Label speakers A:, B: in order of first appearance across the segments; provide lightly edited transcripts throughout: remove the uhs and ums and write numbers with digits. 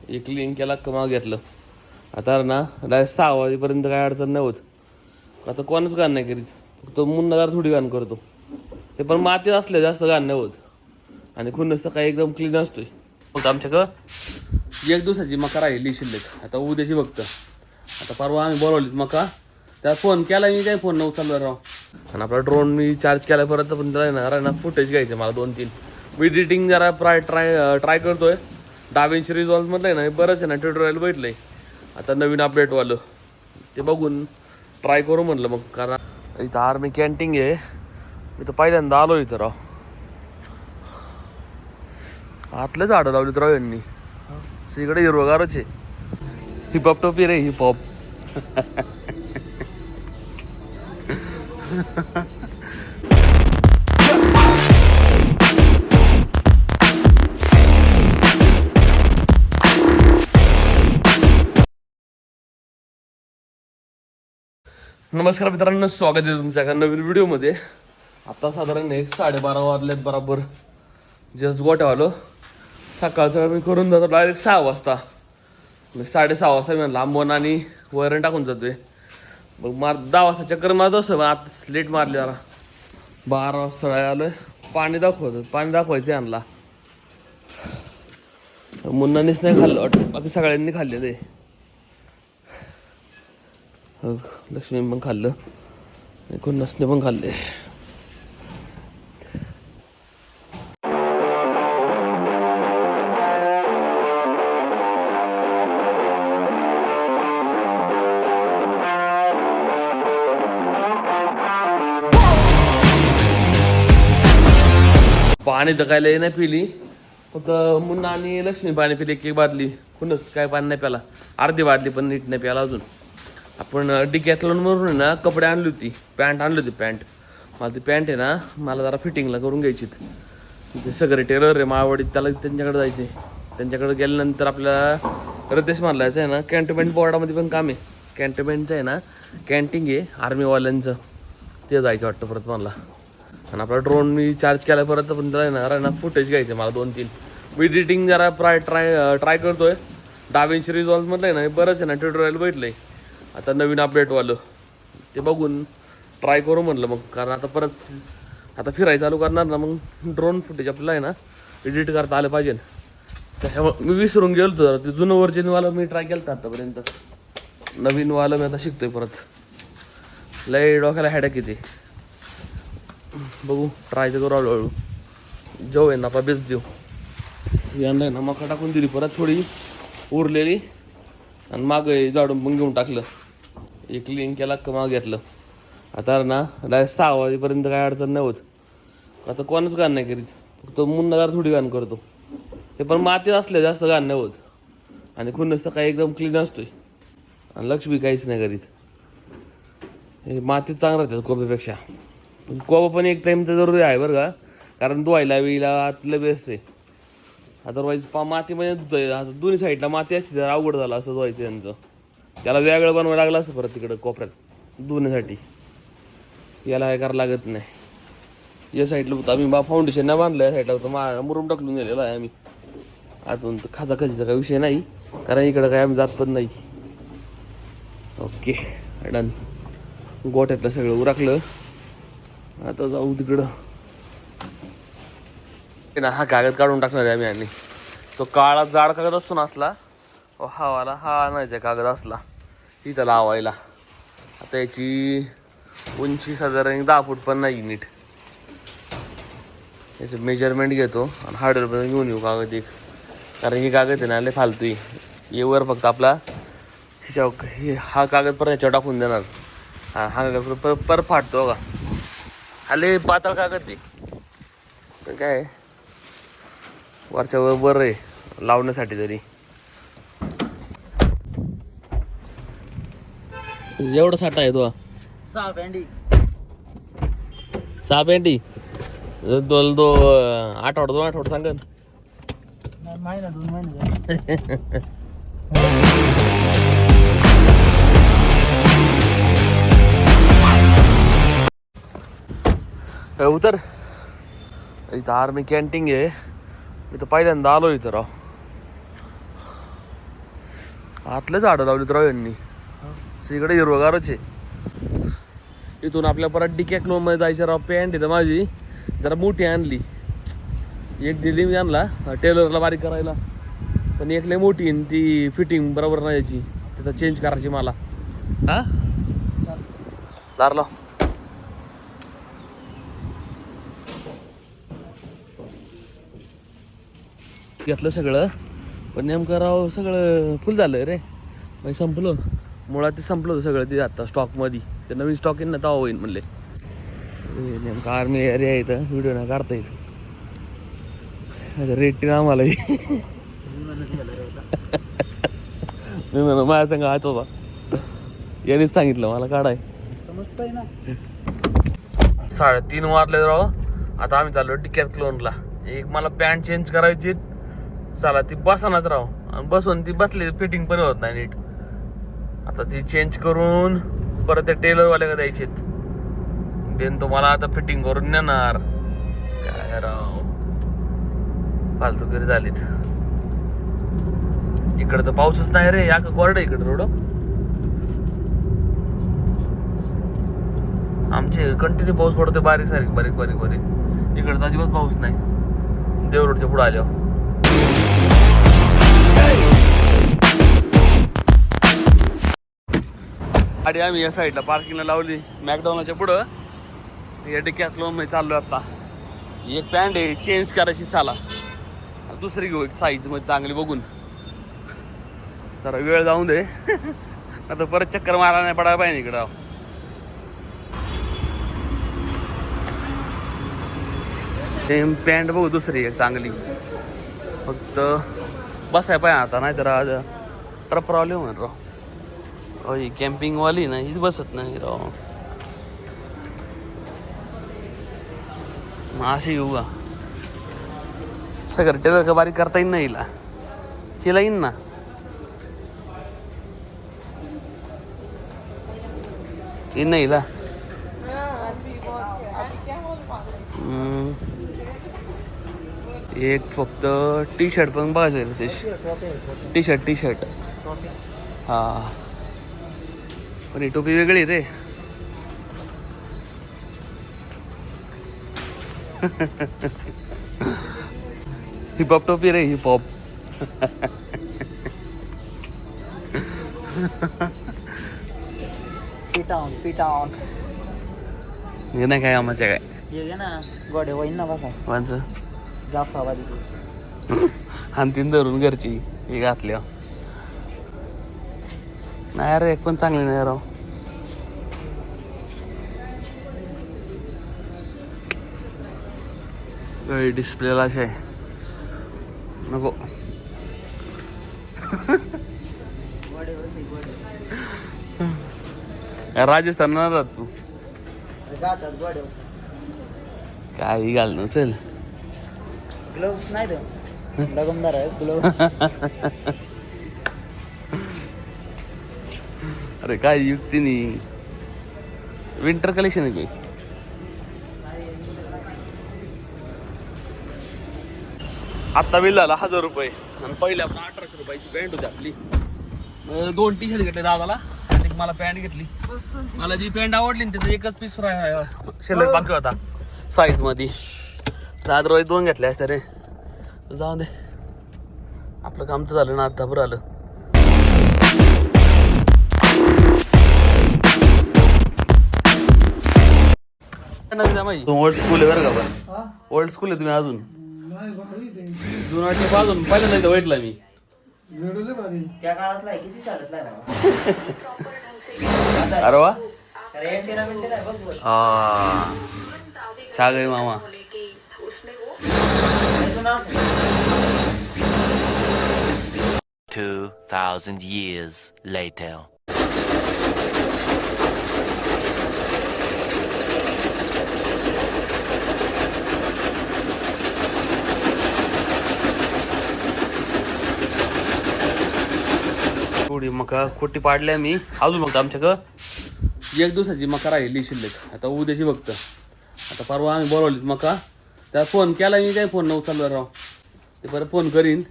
A: एक लिंक केला कमा घेतलं. आता ना डायरेक्ट 6 वाजेपर्यंत काय अडचण नाही होत. आता कोणच घाण नाही करीत, फक्त मुन्नादार थोडी घाण करतो. ते पण मातीत असले जास्त घाण नाही होत. आणि खुन्नस तर काही एकदम क्लीन असतोय. फक्त आमच्याकडं 1 दिवसाची मका राहिली शिल्लक. आता उद्याची बघतं. आता परवा आम्ही बोलवलीच मका, त्या फोन केला मी, काय फोन न उचलला राव. आणि आपला ड्रोन मी चार्ज केला परत, पण त्याला ना फुटेज घ्यायचे मला 2-3. मी एडिटिंग जरा ट्राय करतोय. DaVinci Resolve मधलं ना बरंच आहे ना, ट्युटोरियल भेटलंय आता नवीन अपडेटवालं. ते बघून ट्राय करू म्हटलं मग. कारण इथं आर्मी कॅन्टीन आहे. मी तर पहिल्यांदा आलो इथं राव. आतलं झाडं लावलीत राव यांनी. इकडे हिरवगारच आहे. हिपहॉप टोपी रे, हिपहॉप. नमस्कार मित्रांनो, स्वागत आहे तुमच्या एका नवीन व्हिडिओमध्ये. आता साधारण 12:30 वाजलेत बरोबर. जस्ट गोट्या आलो. सकाळचं मी करून जातो डायरेक्ट 6 वाजता. 6:30 वाजता मी लांबून आणि वैरण टाकून जातोय. मग 10 वाजता चक्कर मारत असतो. मग आता लेट मारली जरा. 12 वाजता आलोय. पाणी दाखवायचं आणला. मुन्नानीच नाही खाल्लं वाटतं, बाकी सगळ्यांनी खाल्लेलं आहे. लक्ष्मी पण खाल्लं, खुन्नसने पण खाल्ले. पाणी तर काय लय नाही पिली, फक्त मुन्ना आणि लक्ष्मी पाणी पिली. एक बादली. खुन्नस काय पाणी नाही प्याला, अर्धी बादली पण नीट नाही प्याला अजून. आपण डिकॅथलॉनवरून ना कपडे आणली होती, पॅन्ट आणली होती. मला ती पॅन्ट आहे ना, मला जरा फिटिंगला करून घ्यायची. ते सगळे टेलर आहे मावडीत, त्याला त्यांच्याकडे जायचे. त्यांच्याकडे गेल्यानंतर आपल्याला रतेश मारला जायचं आहे ना. कॅन्टोन्मेंट बोर्डामध्ये पण काम आहे. कॅन्टोन्मेंटचं आहे ना, कॅन्टीन आहे आर्मीवाल्यांचं, ते जायचं वाटतं परत मला. आणि आपला ड्रोन मी चार्ज केला परत, पण त्याला ना फुटेज घ्यायचे मला 2-3. मी एडिटिंग जरा ट्राय करतोय. DaVinci Resolve मधलं ना बरंच आहे ना, ट्युटोरियल भेटलंय आता नवीन अपडेटवालं. ते बघून ट्राय करू म्हटलं मग. कारण आता फिरायचं चालू करणार ना, मग ड्रोन फुटेज आपल्याला आहे ना एडिट करता आलं पाहिजे. त्याच्यामुळे मी विसरून गेलो होतो. ते जुनं वर्जनवालं मी ट्राय केलं होतं आतापर्यंत. नवीनवालं मी आता शिकतोय परत. लय डोक्याला हॅडॅक येते. बघू, ट्राय तर करू हळूहळू. जेव आहे ना आपला बेस्ट जेव. यांना आहे ना मका टाकून दिली परत थोडी उरलेली, आणि मागं जाडून पण घेऊन टाकलं. एक लिंक केला कमा घेतलं. आता ना डायरेक्ट 6 वाजेपर्यंत काय अडचण नाही होत. आता कोणच घाण नाही करीत, फक्त मुन्नादार थोडी घाण करतो. ते पण मातीत असले जास्त घाण नाही होत. आणि खुन्नस तर काही एकदम क्लीन असतोय. आणि लक्ष्मी काहीच नाही करीत. हे मातीत चांगलं राहतात कोब्यापेक्षा. पण कोबा पण एक टाईम तर जरुरी आहे बरं का, कारण धुवायला विला आतलं बेस्ट आहे. अदरवाईज मातीमध्ये धुतोय. आता दोन्ही साईडला माती असते, तर अवघड झालं असं धुवायचं यांचं. त्याला वेगळं बनवायला लागलं असं परत तिकडं कोपऱ्यात धुण्यासाठी. याला काय करावं लागत नाही. या साईडला होतं आम्ही फाउंडेशन नाही बांधलं. या साईडला होतं मुरुम टाकलून गेलेला आहे आम्ही. अजून तर खाचाखाचीचा काही विषय नाही, कारण इकडं काय आम्ही जात पण नाही. Okay, done. गोठ्यातलं सगळं उरकलं. आता जाऊ तिकडं ना. हा कागद काढून टाकणार आहे आम्ही. आणि तो काळा जाड कागद असतो ना असला, हवाला हा आणायचा कागद असला इथं लावायला. आता याची उंची साधारण 10 फूट पण नाही नीट. याचं मेजरमेंट घेतो आणि हार्डवेअरमध्ये घेऊन येऊ कागद एक. कारण ही कागद आहे ना लय फालतू आहे. येवर फक्त आपला हा कागद परत ह्याच्यावर टाकून देणार. हा कागद पर फाटतो का. हा लय पातळ कागद आहे. तर काय वरच्या वर आहे लावण्यासाठी तरी. एवढा साठा आहे तो.
B: 6 पेंडी.
A: 6 पेंडी. तो आठवडा 2 आठवडा सांगत.
B: महिना 2 महिने
A: उतर. इथं आर्मी कॅन्टीन आहे. मी तर पहिल्यांदा आलो इथं राव. आतलं झाडं लावलीत राव यांनी, सगळीकडे हिरवगारच आहे. इथून आपल्या परत डिकॅथलॉन मध्ये जायचं राव. पॅन्ट इथं माझी जरा मोठी आणली, एक दिली मी आणला टेलरला बारीक करायला, पण एक लय मोठी आणि ती फिटिंग बरोबर नाही याची, तिथं चेंज करायची मला. हा दारला घेतलं सगळं, पण नेमकं राव सगळं फुल झालं रे. मग संपलं, मुळात ते संपलं होतं सगळं. ते आता स्टॉकमध्ये ते नवीन स्टॉक येईन ना तेव्हा होईन म्हणले. नेमकं आर्मी एरिया आहे इथं, व्हिडिओ नाही काढता येत. रेट आम्हाला मी म्हणून माझ्या संग हाच होता, यानेच सांगितलं मला काढाय.
B: समजतंय ना.
A: 3:30 वाजले राव. आता आम्ही चाललो डिकॅथलॉनला. एक मला पॅन्ट चेंज करायची, चला ती बसानाच राव, आणि बसून ती बसली फिटिंग पण होत नाही नीट. आता ती चेंज करून परत त्या टेलरवाल्याला द्यायची, देन तुम्हाला आता फिटिंग करून नेणार. काय राव फालतूगिरी झालीत. इकडं तर पाऊसच नाही रे, या कोरड इकडं रोड. आमचे कंटिन्यू पाऊस पडतोय, बारीक सारीक बारीक बारीक बारीक. इकडं तर अजिबात पाऊस नाही देवरोडच्या पुढे आल्यावर. गाडी आम्ही या साईडला पार्किंगला लावली मॅकडॉनल्डच्या पुढं. या डिकॅथलॉन मध्ये चाललोय आता. एक पॅन्ट आहे चेंज करायची, चाला दुसरी घेऊ एक साईज मध्ये चांगली बघून. जरा वेळ जाऊन दे आता परत चक्कर मारा नाही पडायला पाहिजे इकडं. पॅन्ट बघू दुसरी एक चांगली, फक्त बसाय पाहिजे आता, नाही तर आज प्रॉब्लेम होईल राव. ही कॅम्पिंगवाली ना हीच बसत नाही राव. मग अशी येऊ का सगळं टेलर का बारीक करता येईन ना हिला, हिला येईन ना. येईन ना हिला. एक फक्त टी शर्ट पण बघायचं ते, टी शर्ट हा, पण ही टोपी वेगळी रे. हिपहॉप टोपी रे, हिपहॉप.
B: पिटाऊन
A: हे नाही काय आम्हाच्या काय
B: ये गे ना गोडे वहीन ना बसा
A: माणसं
B: जाफराबादी
A: हानतीन धरून घरची हे घातल्या. नाही अरे एक पण चांगली नाही राव. डिस्प्लेला असे आहे नको. राजस्थान ना राहत तू, काही घाल नसेल.
B: ग्लोव्स नाही तर लगमदार आहे ग्लोव्स.
A: अरे काय युक्ती नाही. विंटर कलेक्शन आहे की आत्ता बिल झाला 1000 रुपये, आणि पहिले आपण 1800 रुपयाची पॅन्ट होती आपली. 2 टी शर्ट घेतले दादाला, आणि मला पॅन्ट घेतली. मला जी पॅन्ट आवडली ना त्याचा एकच पीस शिल्लक बाकी होता साईज मध्ये. 1000 2 घेतल्या असत्या रे. जाऊ दे, आपलं काम तर झालं ना आता, बरं आलं. ओल्ड स्कूल आहे बरं का, पण ओल्ड स्कूल आहे तुम्ही अजून. जुनाटी अजून पहिल्यांदा इथं भेटला मी.
B: त्या काळातला आहे किती सालातला आहे.
A: अरे वा,
B: बघ
A: चागय मामा.
C: 2000 years later.
A: थोडी मका खोटी पाडल्या मी अजून. मग आमच्याकडं 1 दिवसाची मका राहिली शिल्लक. आता उद्याची बघतं. आता परवा आम्ही बोलवलीच मका, त्याला फोन केला मी, काय फोन न उचलला राव. ते बरं फोन करीन.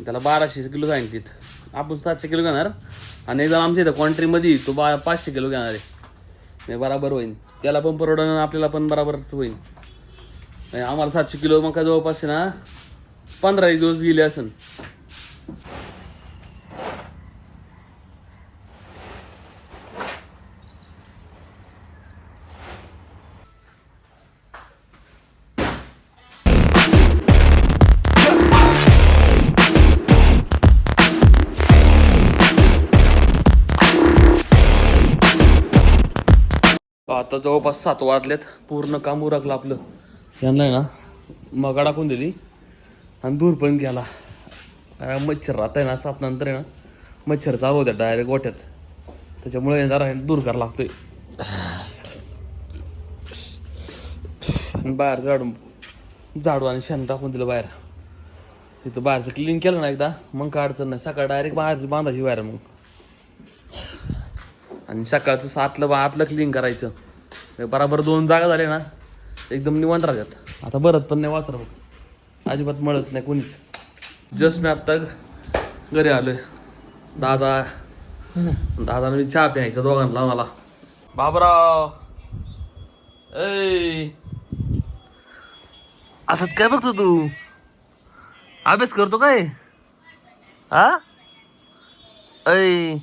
A: त्याला 1200 किलो सांगितलीत, आपण 700 किलो घेणार आणि एकदम आमच्या इथं क्वांट्रीमध्ये तो 500 किलो घेणार आहे. नाही बराबर होईल, त्याला पण परवडणं आपल्याला पण बराबर होईल. नाही आम्हाला 700 किलो मग काय जवळपास आहे ना 15 दिवस गेले असेल. आता जवळपास 7 वाजलेत, पूर्ण काम उरकलं आपलं. यांना आहे ना मग टाकून दिली आणि दूर पण गेला. मच्छर राहत आहे ना 7 नंतर आहे ना मच्छर चालू होत्या डायरेक्ट गोठ्यात, त्याच्यामुळे जरा दूर करायला लागतोय. आणि बाहेर झाडू आणि शेण टाकून दिलं बाहेर. तिथं बाहेरचं क्लीन केलं ना एकदा मग काय अडचण नाही. सकाळ डायरेक्ट बाहेरचं बांधायची बाहेर मग, आणि सकाळचं आतलं क्लीन करायचं. बराबर 2 जागा झाल्या ना एकदम निवांत राहतात. आता बरंच पण नाही वाचरा बघ, अजिबात मळत नाही कोणीच. जस्ट मी आत्ता घरी आलोय. दादाने मी चहा प्यायचा दोघांना मला. बाबराव ए असंच काय बघतो तू, अभ्यास करतो काय? हा ऐ